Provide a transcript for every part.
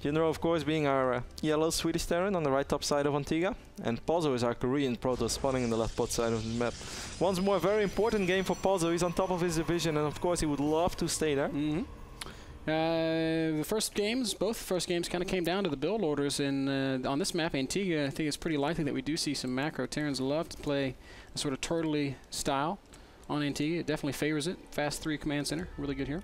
Jinro, of course, being our yellow Swedish Terran on the right top side of Antigua. And Pozzo is our Korean Protoss spawning in the left bot side of the map. Once more, very important game for Pozzo. He's on top of his division, and of course he would love to stay there. The both first games kind of came down to the build orders, and on this map, Antigua, I think it's pretty likely that we do see some macro. Terrans love to play a sort of turtley style on Antigua. It definitely favors it. Fast 3 command center, really good here.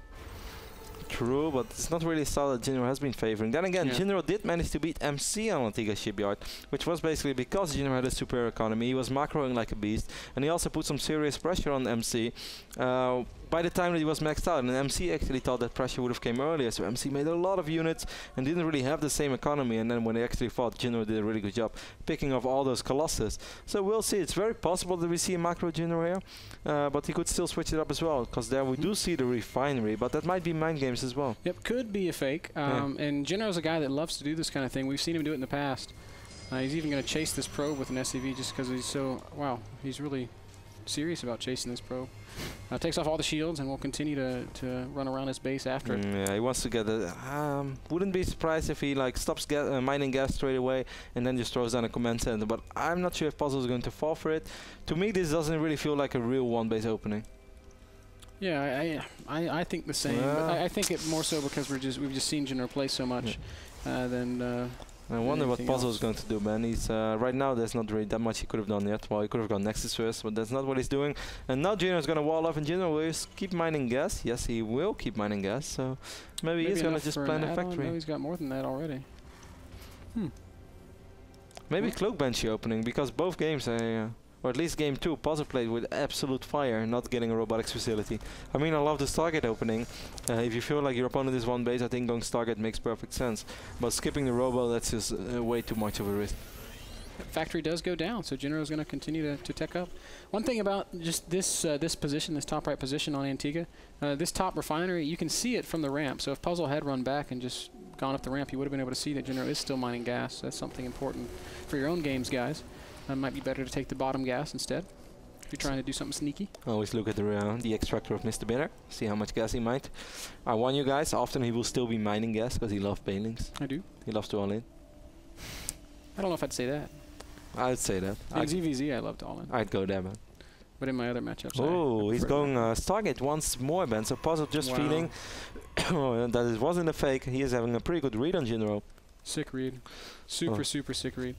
True, but it's not really a style that Jinro has been favoring. Then again, Jinro did manage to beat MC on Antigua Shipyard, which was basically because Jinro had a superior economy. He was macroing like a beast, and he also put some serious pressure on MC. By the time that he was maxed out, and MC actually thought that pressure would have came earlier, so MC made a lot of units and didn't really have the same economy, and then when they actually fought, Jinro did a really good job picking off all those Colossus. So we'll see. It's very possible that we see a macro Jinro here, but he could still switch it up as well, because there we do see the refinery, but that might be mind games as well. Yep, could be a fake, and Jinro's a guy that loves to do this kind of thing. We've seen him do it in the past. He's even going to chase this probe with an SCV just because he's so, wow, he's really serious about chasing this probe. Takes off all the shields and will continue to run around his base after it. Yeah, he wants to get it. Wouldn't be surprised if he like stops mining gas straight away and then just throws down a command center, but I'm not sure if Puzzle is going to fall for it. To me, this doesn't really feel like a real one-base opening. Yeah, I think the same. But I think it more so because we've just seen Jinro play so much than. I wonder what Puzzle is going to do, man. He's right now. There's not really that much he could have done yet. Well, he could have gone Nexus first, but that's not what he's doing. And now Jinro is going to wall off, and Jinro will just keep mining gas. Yes, he will keep mining gas. So maybe he's going to just plan a factory. No, he's got more than that already. Maybe Cloak Banshee opening, because both games, or at least game 2, Puzzle played with absolute fire, not getting a robotics facility. I mean, I love the Stargate opening. If you feel like your opponent is one base, I think going Stargate makes perfect sense. But skipping the robo, that's just way too much of a risk. Factory does go down, so Jinro is going to continue to tech up. One thing about just this this position, this top right position on Antigua, this top refinery, you can see it from the ramp. So if Puzzle had run back and just gone up the ramp, you would have been able to see that Jinro is still mining gas. That's something important for your own games, guys. Might be better to take the bottom gas instead if you're trying to do something sneaky. Always look at the extractor of Mr. Binner, see how much gas he mined. I warn you guys, often he will still be mining gas because he loves Banelings. I do. He loves to all in. I don't know if I'd say that. I'd say that. In ZVZ, I love to all in. I'd go there, man. But in my other matchups, oh, he's going Stargate once more, Ben. So Puzzle just feeling that it wasn't a fake. He is having a pretty good read on Jinro. Sick read. Super sick read.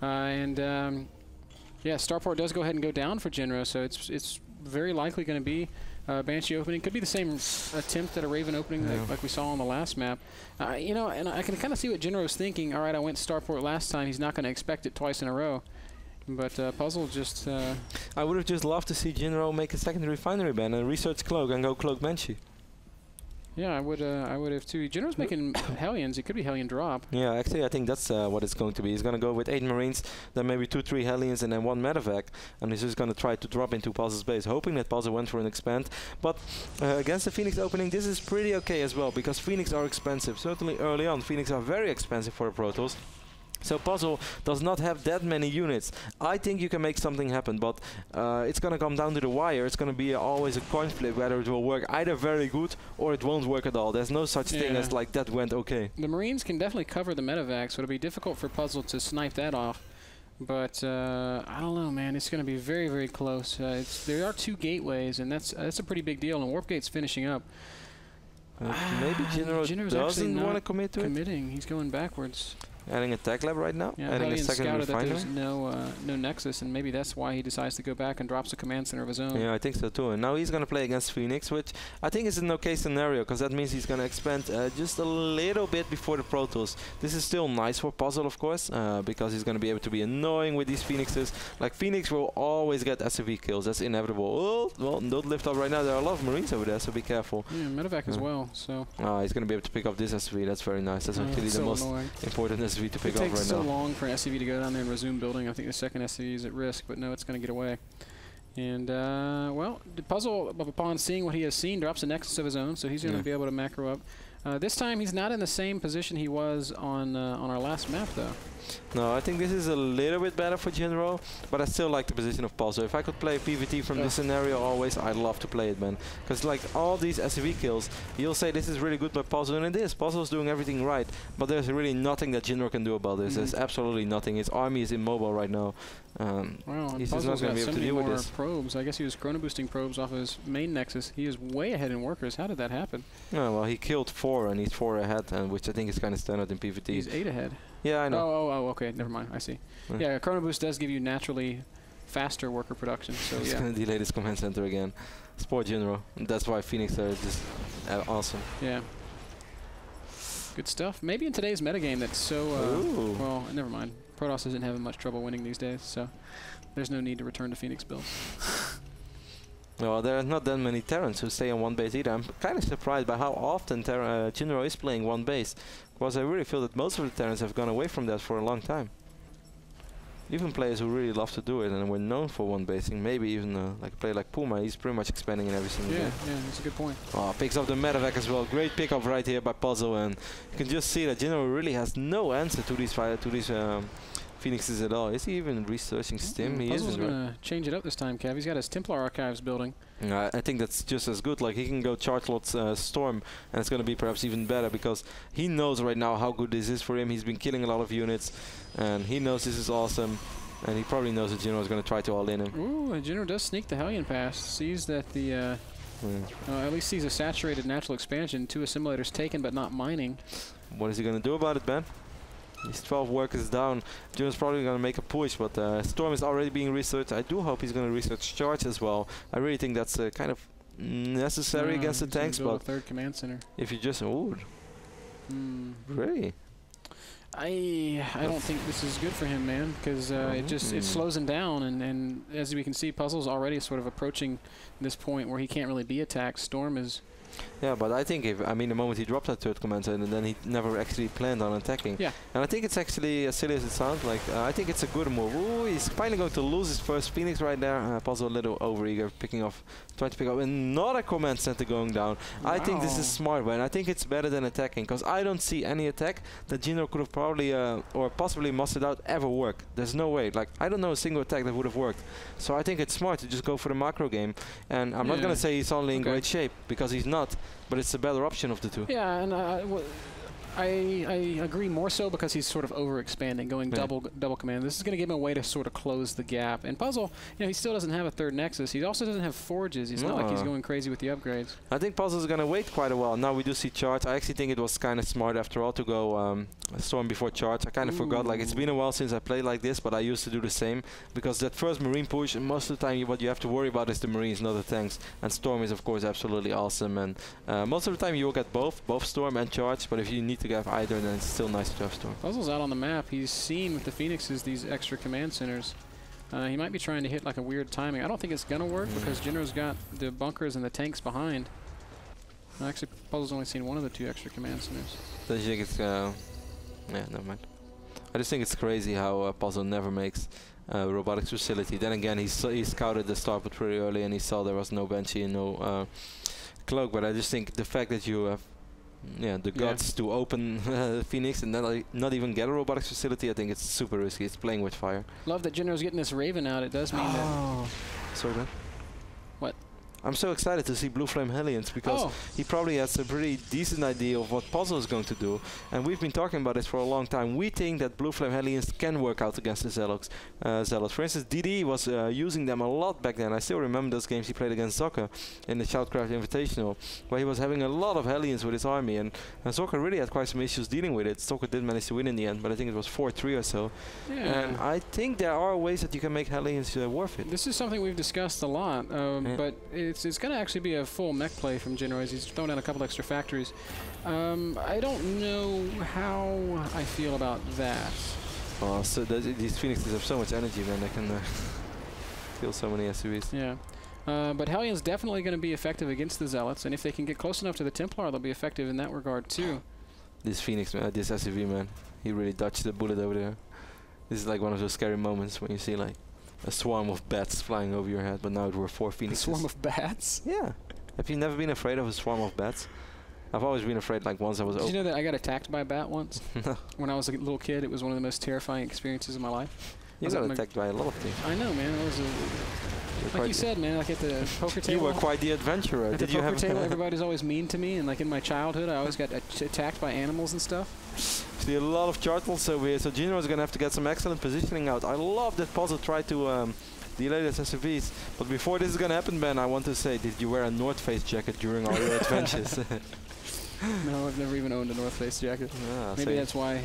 Yeah, Starport does go ahead and go down for Jinro, so it's very likely going to be Banshee opening. Could be the same attempt at a Raven opening like we saw on the last map. You know, and I can kind of see what Jinro's thinking. All right, I went Starport last time. He's not going to expect it twice in a row. But Puzzle just... I would have just loved to see Jinro make a second refinery ban and research Cloak and go Cloak Banshee. Yeah, I would have too. Jinro's making Hellions. It could be Hellion drop. Yeah, actually, I think that's what it's going to be. He's going to go with 8 Marines, then maybe 2-3 Hellions, and then 1 medevac. And he's just going to try to drop into Puzzle's base, hoping that Puzzle went for an expand. But against the Phoenix opening, this is pretty okay as well, because Phoenix are expensive. Certainly early on, Phoenix are very expensive for a Protoss. So Puzzle does not have that many units. I think you can make something happen, but it's going to come down to the wire. It's going to be always a coin flip whether it will work either very good or it won't work at all. There's no such thing as like that went okay. The Marines can definitely cover the medevac, so it'll be difficult for Puzzle to snipe that off. But I don't know, man. It's going to be very, very close. There are 2 gateways, and that's a pretty big deal. And Warp Gate's finishing up. Maybe Jinro doesn't want to commit to it. He's going backwards. Adding a tech lab right now, yeah, adding a second refinery. There's no Nexus, and maybe that's why he decides to go back and drops a command center of his own. Yeah, I think so too. And now he's going to play against Phoenix, which I think is an okay scenario, because that means he's going to expand just a little bit before the Protoss. This is still nice for Puzzle, of course, because he's going to be able to be annoying with these Phoenixes. Like, Phoenix will always get SCV kills. That's inevitable. Oh, well, don't lift up right now. There are a lot of Marines over there, so be careful. Yeah, medevac as well. So. He's going to be able to pick up this SCV. That's very nice. That's actually the most important SCV to pick up right now. So long for an SCV to go down there and resume building. I think the second SCV is at risk, but no, it's going to get away. And, well, the Puzzle, upon seeing what he has seen, drops a Nexus of his own, so he's going to be able to macro up. This time he's not in the same position he was on our last map, though. No, I think this is a little bit better for Jinro, but I still like the position of Puzzle. If I could play PvT from this scenario always, I'd love to play it, man. Because like all these SCV kills, you'll say this is really good by Puzzle, and it is. Puzzle's doing everything right, but there's really nothing that Jinro can do about this. There's absolutely nothing. His army is immobile right now. Wow, he's just not going to be able to deal with this. Probes. I guess he was chrono boosting probes off his main nexus. He is way ahead in workers. How did that happen? Oh, well, he killed 4 and he's 4 ahead, which I think is kind of standard in PvT. He's 8 ahead. Yeah, I know. Oh, okay. Never mind. I see. Yeah, chrono boost does give you naturally faster worker production. So he's yeah. going to delay this command center again. Sport Jinro. That's why Phoenix are just awesome. Yeah. Good stuff. Maybe in today's metagame that's so... well, never mind. Protoss isn't having much trouble winning these days, so there's no need to return to Phoenix builds. Well, there are not that many Terrans who stay on one base either. I'm kind of surprised by how often Jinro is playing one base, because I really feel that most of the Terrans have gone away from that for a long time. Even players who really love to do it and were known for one basing, maybe even like a player like Puma, he's pretty much expanding in every single game. Yeah, that's a good point. Oh, picks up the medevac as well. Great pickup right here by Puzzle, and you can just see that Jinro really has no answer to these Phoenixes at all. Is he even researching Stim? He Puzzle's isn't. Going to change it up this time, Kev. He's got his Templar archives building. I think that's just as good. Like, he can go charge lots Storm, and it's going to be perhaps even better because he knows right now how good this is for him. He's been killing a lot of units, and he knows this is awesome. And he probably knows that Jinro is going to try to all-in him. Ooh, Jinro does sneak the Hellion past. Sees that the... at least sees a saturated natural expansion. 2 assimilators taken, but not mining. What is he going to do about it, Ben? He's 12 workers down. Jinro's probably going to make a push, but Storm is already being researched. I do hope he's going to research Charge as well. I really think that's kind of necessary against the tanks, but... a 3rd command center. If you just... Ooh. Really? I don't think this is good for him, man, because it slows him down, and as we can see, Puzzle's already sort of approaching this point where he can't really be attacked. Storm is... Yeah, but I think the moment he dropped that 3rd command center, then he never actually planned on attacking. Yeah. And I think it's actually, as silly as it sounds, like, I think it's a good move. Ooh, he's finally going to lose his first Phoenix right there. Puzzle a little overeager, trying to pick up another command center going down. Wow. I think this is smart, man. I think it's better than attacking, because I don't see any attack that Jinro could have probably, or possibly mustered out ever work. There's no way. Like, I don't know a single attack that would have worked. So I think it's smart to just go for the macro game. And I'm not going to say he's only in great shape, because he's not. But it's a better option of the two. Yeah, and I agree more so because he's sort of overexpanding, going double command. This is going to give him a way to sort of close the gap. And Puzzle, he still doesn't have a 3rd nexus. He also doesn't have forges. He's not like he's going crazy with the upgrades. I think Puzzle's going to wait quite a while. Now we do see Charge. I actually think it was kind of smart after all to go Storm before Charge. I kind of forgot. Like, it's been a while since I played like this, but I used to do the same. Because that first Marine push, most of the time what you have to worry about is the Marines, not the tanks. And Storm is, of course, absolutely awesome. And most of the time you will get both Storm and Charge. But if you need to have either, then it's still nice to have Storm. Puzzle's out on the map. He's seen with the Phoenixes these extra command centers. He might be trying to hit like a weird timing. I don't think it's going to work because Jinro's got the bunkers and the tanks behind. Actually, Puzzle's only seen one of the 2 extra command centers. Don't you think it's... yeah, never mind. I just think it's crazy how Puzzle never makes robotics facility. Then again, he scouted the starport pretty early and he saw there was no Banshee and no Cloak. But I just think the fact that you have the guts to open Phoenix and then not even get a robotics facility, I think it's super risky. It's playing with fire. Love that Jinro's getting this Raven out. It does mean that... Sorry, man. What? I'm so excited to see Blue Flame Hellions because he probably has a pretty decent idea of what Puzzle is going to do. And we've been talking about this for a long time. We think that Blue Flame Hellions can work out against the Zealots. For instance, DD was using them a lot back then. I still remember those games he played against Zoka in the Shoutcraft Invitational, where he was having a lot of Hellions with his army. And Zoka really had quite some issues dealing with it. Zoka did manage to win in the end, but I think it was 4-3 or so. Yeah. And I think there are ways that you can make Hellions worth it. This is something we've discussed a lot, but it's going to actually be a full mech play from Jinro as he's thrown down a couple extra factories. I don't know how I feel about that. Oh, so these Phoenixes have so much energy, man. They can kill so many SUVs. Yeah. But Hellion's definitely going to be effective against the Zealots, and if they can get close enough to the Templar, they'll be effective in that regard, too. This Phoenix, this SUV, man, he really dodged the bullet over there. This is like one of those scary moments when you see, like, a swarm of bats flying over your head, but now it were 4 Phoenixes. A swarm of bats? Yeah. Have you never been afraid of a swarm of bats? I've always been afraid, like, once I was Did you know that I got attacked by a bat once? When I was a little kid, it was one of the most terrifying experiences of my life. You got attacked by a lot of things. I know, man. I was like you said, man, like at the poker table. You were quite the adventurer. At the poker table, everybody's always mean to me, and like in my childhood, I always got attacked by animals and stuff. See a lot of turtles over here, so Jinro is going to have to get some excellent positioning out. I love that Puzzle tried to delay the SUVs. But before this is going to happen, Ben, I want to say, did you wear a North Face jacket during all your adventures? No, I've never even owned a North Face jacket. Ah, maybe that's why.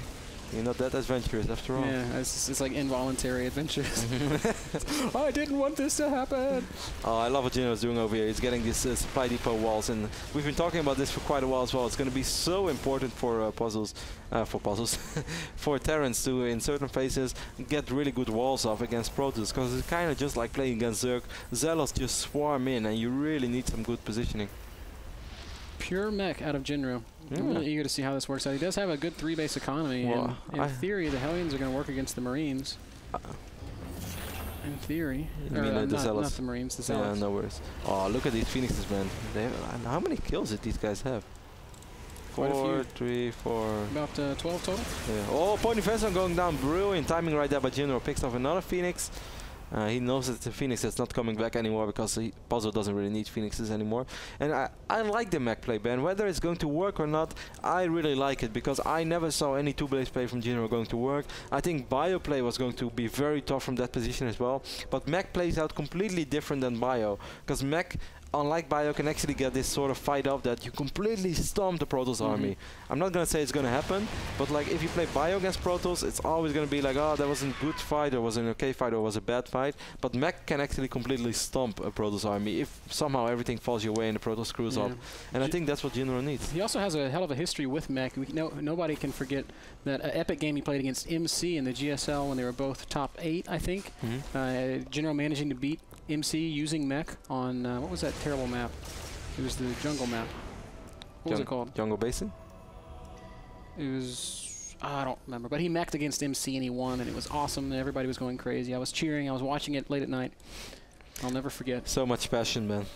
You're not that adventurous after all. Yeah, it's like involuntary adventures. I didn't want this to happen. Oh, I love what Jinro is doing over here. He's getting these supply depot walls, and we've been talking about this for quite a while as well. It's going to be so important for for Terrans to, in certain phases, get really good walls off against Protoss, because it's kind of just like playing against Zerg. Zealots just swarm in, and you really need some good positioning. Pure mech out of Jinro. I'm really eager to see how this works out. He does have a good 3-base economy, well, and in theory, the Hellions are going to work against the Marines. In theory. You mean the Zealots? Not the Marines, the Zealots. Yeah, no worries. Oh, look at these Phoenixes, man. How many kills did these guys have? Quite a few. 4, 3, 4. About 12 total? Yeah. Oh, Pony Vessel going down. Brilliant timing right there by Jinro. Picks off another Phoenix. He knows that the Phoenix is not coming back anymore, because Puzzle doesn't really need Phoenixes anymore. And I like the mech play, Ben. Whether it's going to work or not, I really like it, because I never saw any 2-base play from Jinro going to work. I think Bio play was going to be very tough from that position as well. But mech plays out completely different than Bio, because mech, unlike Bio, can actually get this sort of fight up that you completely stomp the Protoss army. I'm not going to say it's going to happen, but like if you play Bio against Protoss, it's always going to be like, oh, that was a good fight, or was an okay fight, or was a bad fight. But mech can actually completely stomp a Protoss army if somehow everything falls your way and the Protoss screws up. And I think that's what Jinro needs. He also has a hell of a history with mech. Nobody can forget that epic game he played against MC in the GSL when they were both top 8, I think. Jinro managing to beat MC using mech on, what was that terrible map? It was the jungle map. What was it called? Jungle Basin? It was, I don't remember. But he meched against MC and he won, and it was awesome, and everybody was going crazy. I was cheering. I was watching it late at night. I'll never forget. So much passion, man.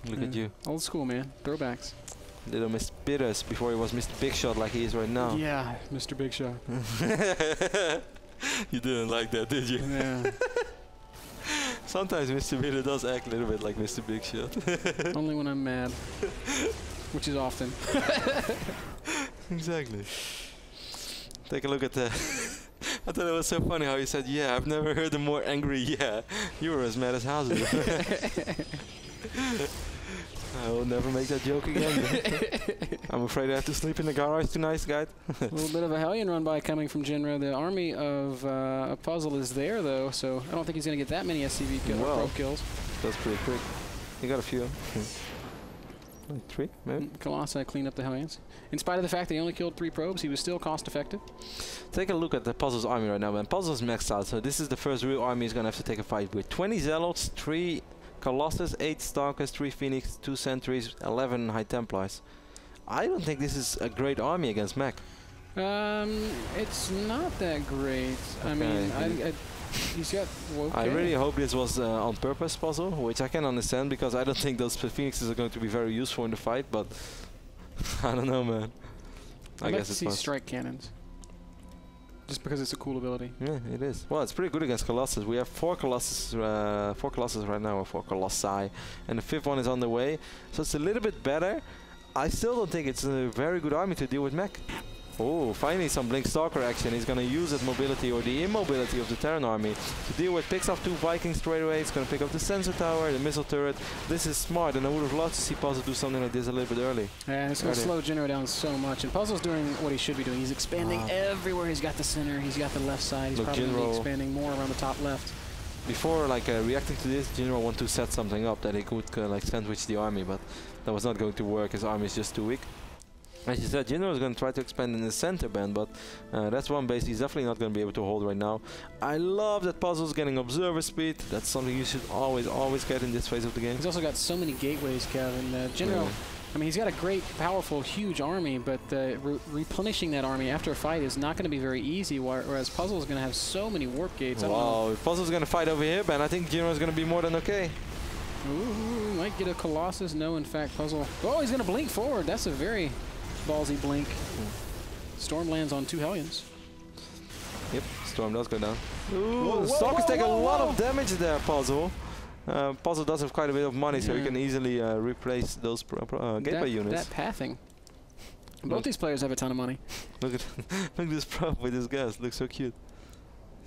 Look at you. Old school, man. Throwbacks. Little Mr. Bitters before he was Mr. Big Shot like he is right now. Yeah, Mr. Big Shot. You didn't like that, did you? Yeah. Sometimes Mr. Bitter does act a little bit like Mr. Big Shot. Only when I'm mad. Which is often. Exactly. Take a look at the... I thought it was so funny how you said, yeah, I've never heard a more angry yeah. You were as mad as Hazel. I will never make that joke again. I'm afraid I have to sleep in the garage tonight, guys. A little bit of a Hellion run by coming from Jinro. The army of Puzzle is there, though, so I don't think he's going to get that many SCV probe kills. That's pretty quick. He got a few. Like 3, maybe? Colossi cleaned up the Hellions. In spite of the fact that he only killed 3 probes, he was still cost-effective. Take a look at the Puzzle's army right now, man. Puzzle's maxed out, so this is the first real army he's going to have to take a fight with. 20 Zealots, 3 Colossus, 8 Stalkers, 3 Phoenix, 2 Sentries, 11 High Templars. I don't think this is a great army against mech. It's not that great. Okay. I mean, he's got... Okay. I really hope this was on purpose, Puzzle, which I can understand, because I don't think those Phoenixes are going to be very useful in the fight, but I don't know, man. I guess it's strike cannons. Just because it's a cool ability. Yeah, it is. Well, it's pretty good against Colossus. We have 4 Colossus right now, or 4 Colossi, and the 5th one is on the way. So it's a little bit better. I still don't think it's a very good army to deal with mech. Oh, finally some Blink Stalker action. He's going to use that mobility, or the immobility of the Terran army to deal with. Picks off 2 Vikings straight away. He's going to pick up the sensor tower, the missile turret. This is smart, and I would have loved to see Puzzle do something like this a little bit early. Yeah, it's going to slow Jinro down so much. And Puzzle's doing what he should be doing. He's expanding everywhere. He's got the center. He's got the left side. He's probably going to be expanding more around the top left. Before reacting to this, Jinro wanted to set something up that he could like sandwich the army, but that was not going to work. His army is just too weak. As you said, Jinro is going to try to expand in the center band, but that's one base he's definitely not going to be able to hold right now. I love that Puzzle's getting observer speed. That's something you should always get in this phase of the game. He's also got so many gateways, Kevin. Jinro, I mean, he's got a great, powerful, huge army, but replenishing that army after a fight is not going to be very easy, whereas Puzzle's going to have so many warp gates. Wow, if Puzzle's going to fight over here, Ben, I think Jinro is going to be more than okay. Ooh, might get a Colossus. No, in fact, Puzzle. Oh, he's going to blink forward. That's a very ballsy blink. Storm lands on 2 Hellions. Yep, Storm does go down. Ooh, Stalkers take a lot of damage there, Puzzle. Puzzle does have quite a bit of money, so he can easily replace those gateway units. That pathing. Both these players have a ton of money. Look at look at this probe with this gas. Looks so cute.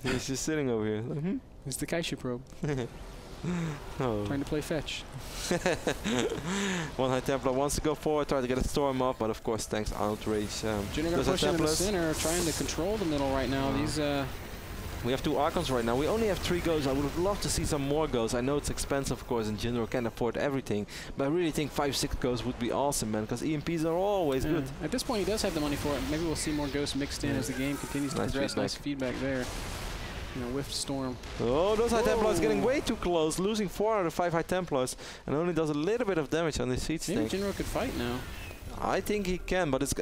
He's just sitting over here. Like, It's the Kaisha probe. Oh. Trying to play fetch. One High Templar wants to go forward, try to get a storm up, but of course tanks outrage. Jinro gonna push into the center, trying to control the middle right now. These we have 2 Archons right now. We only have 3 goes. I would have loved to see some more goes. I know it's expensive, of course, and Jinro can't afford everything, but I really think 5-6 goes would be awesome, man, because EMPs are always good. At this point, he does have the money for it. Maybe we'll see more ghosts mixed in as the game continues to progress. Nice feedback there. You know, Whiff Storm. Oh, those High Templars getting way too close, losing 4 out of 5 High Templars, and only does a little bit of damage on the siege tank. Maybe Jinro could fight now. I think he can, but it's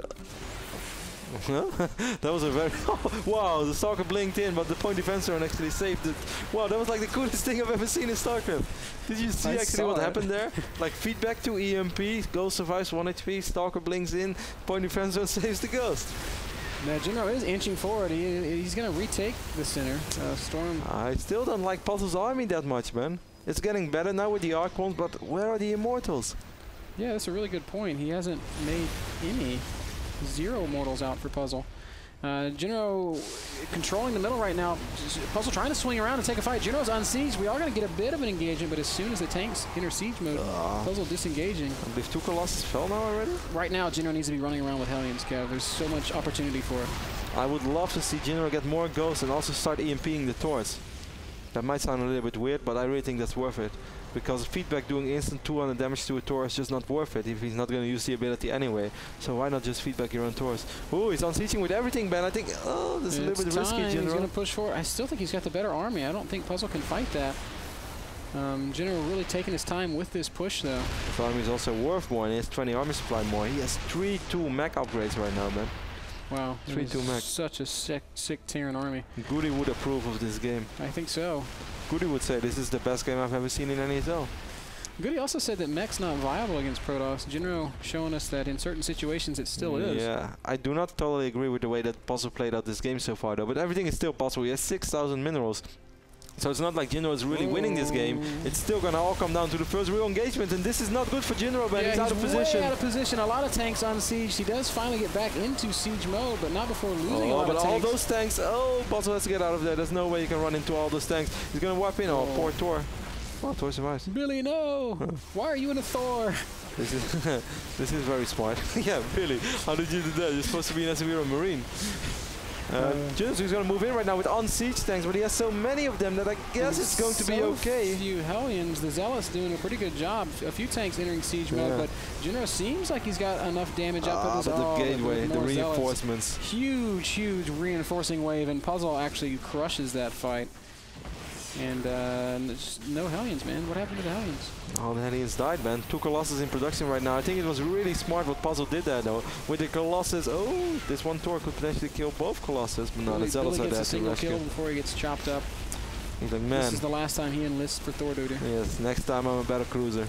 that was a very wow, the Stalker blinked in, but the point defense turn actually saved it. Wow, that was like the coolest thing I've ever seen in StarCraft. Did you see actually what happened there? Like feedback to EMP, Ghost survives 1 HP, Stalker blinks in, point defense turn saves the Ghost. Now Jinro is inching forward. He's going to retake the center. Storm. I still don't like Puzzle's army that much, man. It's getting better now with the Archons, but where are the Immortals? Yeah, that's a really good point. He hasn't made any. 0 mortals out for Puzzle. Jinro controlling the middle right now. Puzzle trying to swing around and take a fight. Jinro's on siege. We are going to get a bit of an engagement, but as soon as the tanks enter siege mode, Puzzle disengaging. I believe 2 Colossus fell now already? Right now, Jinro needs to be running around with Hellions, Kev. There's so much opportunity for it. I would love to see Jinro get more ghosts and also start EMPing the Taurs. That might sound a little bit weird, but I really think that's worth it. Because feedback doing instant 200 damage to a Taur is just not worth it if he's not going to use the ability anyway. So why not just feedback your own Taurs? Ooh, he's unsieging with everything, Ben. I think, oh, this is a little bit risky, Jinro. He's going to push forward. I still think he's got the better army. I don't think Puzzle can fight that. Jinro really taking his time with this push, though. His army is also worth more, and he has 20 army supply more. He has 3-2 mech upgrades right now, man. Wow, 3-2 mech. Such a sick Terran army. Goody would approve of this game. I think so. Goody would say this is the best game I've ever seen in NASL. Goody also said that mech's not viable against Protoss. Jinro showing us that in certain situations it still is. Yeah, I do not totally agree with the way that Puzzle played out this game so far, though. But everything is still possible. He has 6,000 minerals. So it's not like Jinro is really winning this game. It's still gonna all come down to the first real engagement, and this is not good for Jinro, man. Yeah, he's out of position. Way out of position. A lot of tanks on siege. He does finally get back into siege mode, but not before losing a lot of tanks. All those tanks. Oh, Puzzle has to get out of there. There's no way you can run into all those tanks. He's gonna warp in. Oh, poor Tor. Oh, Tor survives. Billy, no! Why are you in a Thor? This is this is very smart. Yeah, really. How did you do that? You're supposed to be an SME Marine. Jinro's going to move in right now with on-siege tanks, but he has so many of them that I guess it's going to be okay. Few Hellions. The Zealot's doing a pretty good job. A few tanks entering siege mode, but Jinro seems like he's got enough damage up with his the gateway, the reinforcements. Zealots. Huge reinforcing wave, and Puzzle actually crushes that fight. And no Hellions, man. What happened to the Hellions? Oh, the Hellions died, man. 2 Colossus in production right now. I think it was really smart what Puzzle did there, though. With the Colossus, oh, this one Tor could potentially kill both Colossus, but no, the Zealots are there to rescue. Gets a single kill before he gets chopped up. He's like, man. This is the last time he enlists for Thor duty. Yes, next time I'm a better cruiser.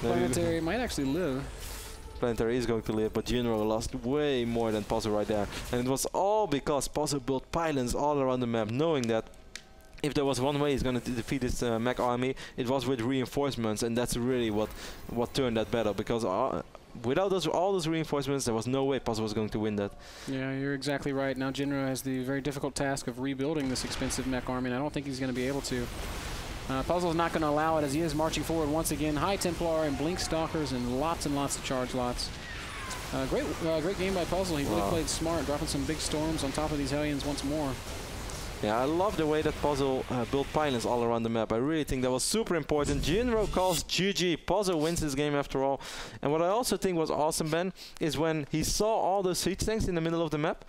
Planetary might actually live. Planetary is going to live, but Jinro lost way more than Puzzle right there. And it was all because Puzzle built pylons all around the map, knowing that if there was one way he's going to defeat his mech army, it was with reinforcements, and that's really what turned that battle, because without all those reinforcements, there was no way Puzzle was going to win that. Yeah, you're exactly right. Now Jinro has the very difficult task of rebuilding this expensive mech army, and I don't think he's going to be able to. Puzzle's not going to allow it, as he is marching forward once again. High Templar and Blink Stalkers and lots of charge lots. Great game by Puzzle. He really played smart, dropping some big storms on top of these Hellions once more. Yeah, I love the way that Puzzle built pylons all around the map. I really think that was super important. Jinro calls GG. Puzzle wins this game after all. And what I also think was awesome, Ben, is when he saw all those siege tanks in the middle of the map,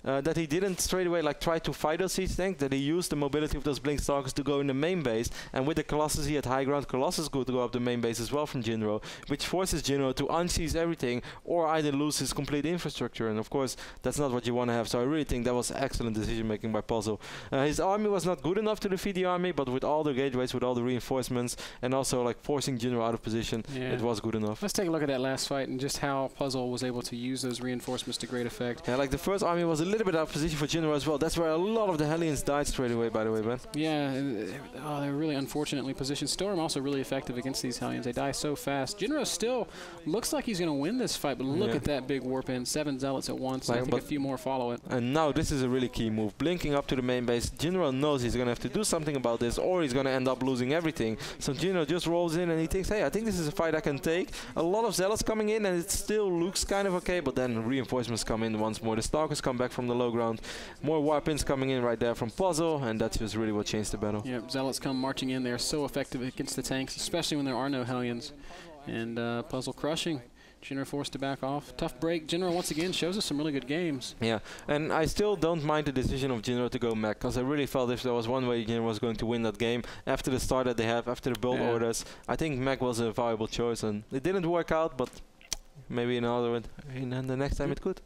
that he didn't straight away try to fight those siege tanks, that he used the mobility of those Blink Stalkers to go in the main base, and with the Colossus he had high ground. Colossus could go up the main base as well from Jinro, which forces Jinro to unsiege everything or either lose his complete infrastructure, and of course that's not what you want to have. So I really think that was excellent decision making by Puzzle. His army was not good enough to defeat the army, but with all the gateways, with all the reinforcements, and also like forcing Jinro out of position, it was good enough. Let's take a look at that last fight and just how Puzzle was able to use those reinforcements to great effect. Yeah, like the first army was a little bit out of position for Jinro as well. That's where a lot of the Hellions died straight away, by the way, Ben. Yeah, they're really unfortunately positioned. Storm also really effective against these Hellions. They die so fast. Jinro still looks like he's going to win this fight, but look at that big warp in. 7 Zealots at once. I think a few more follow it. And now this is a really key move. Blinking up to the main base. Jinro knows he's going to have to do something about this, or he's going to end up losing everything. So Jinro just rolls in and he thinks, hey, I think this is a fight I can take. A lot of Zealots coming in and it still looks kind of okay, but then reinforcements come in once more. The Stalkers come back from the low ground. More warp-ins coming in right there from Puzzle, and that's just really what changed the battle. Yeah, Zealots come marching in. They're so effective against the tanks, especially when there are no Hellions. And Puzzle crushing. Jinro forced to back off. Tough break. Jinro once again shows us some really good games. Yeah, and I still don't mind the decision of Jinro to go mech, because I really felt if there was one way Jinro was going to win that game, after the start that they have, after the build orders, I think mech was a viable choice, and it didn't work out, but maybe another one, and the next time it could.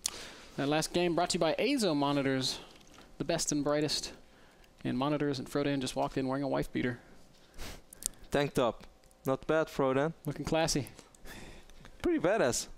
That last game brought to you by Azo monitors, the best and brightest in monitors, and Frodan just walked in wearing a wife beater. Tanked up. Not bad, Frodan. Looking classy. Pretty badass.